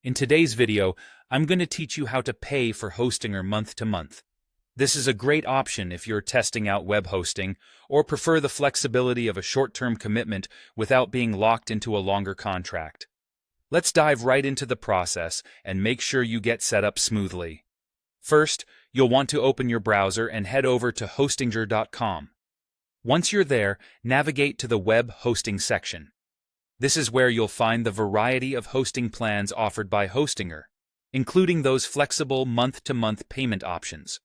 In today's video, I'm going to teach you how to pay for Hostinger month to month. This is a great option if you're testing out web hosting or prefer the flexibility of a short-term commitment without being locked into a longer contract. Let's dive right into the process and make sure you get set up smoothly. First, you'll want to open your browser and head over to hostinger.com. Once you're there, navigate to the web hosting section. This is where you'll find the variety of hosting plans offered by Hostinger, including those flexible month-to-month payment options.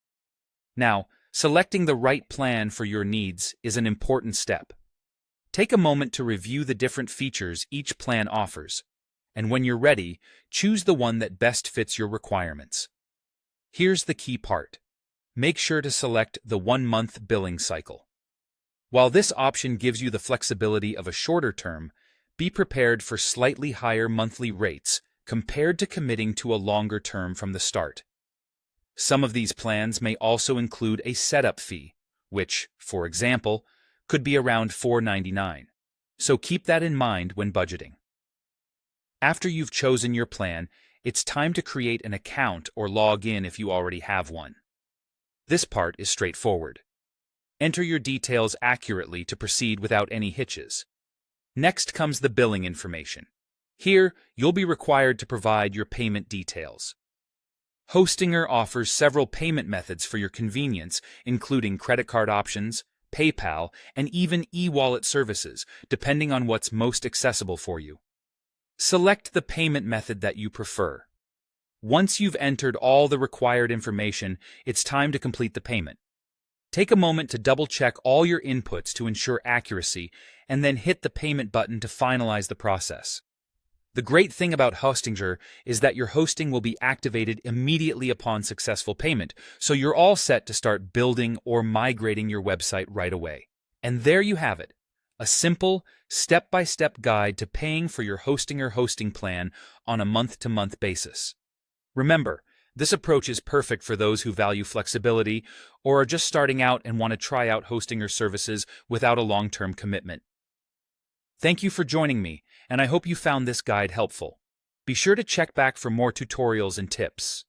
Now, selecting the right plan for your needs is an important step. Take a moment to review the different features each plan offers, and when you're ready, choose the one that best fits your requirements. Here's the key part. Make sure to select the 1-month billing cycle. While this option gives you the flexibility of a shorter term, be prepared for slightly higher monthly rates compared to committing to a longer term from the start. Some of these plans may also include a setup fee, which, for example, could be around $4.99. So keep that in mind when budgeting. After you've chosen your plan, it's time to create an account or log in if you already have one. This part is straightforward. Enter your details accurately to proceed without any hitches. Next comes the billing information. Here, you'll be required to provide your payment details. Hostinger offers several payment methods for your convenience, including credit card options, PayPal, and even e-wallet services, depending on what's most accessible for you. Select the payment method that you prefer. Once you've entered all the required information, it's time to complete the payment. Take a moment to double-check all your inputs to ensure accuracy, and then hit the payment button to finalize the process. The great thing about Hostinger is that your hosting will be activated immediately upon successful payment, so you're all set to start building or migrating your website right away. And there you have it, a simple, step-by-step guide to paying for your Hostinger hosting plan on a month-to-month basis. Remember, this approach is perfect for those who value flexibility or are just starting out and want to try out Hostinger services without a long-term commitment. Thank you for joining me, and I hope you found this guide helpful. Be sure to check back for more tutorials and tips.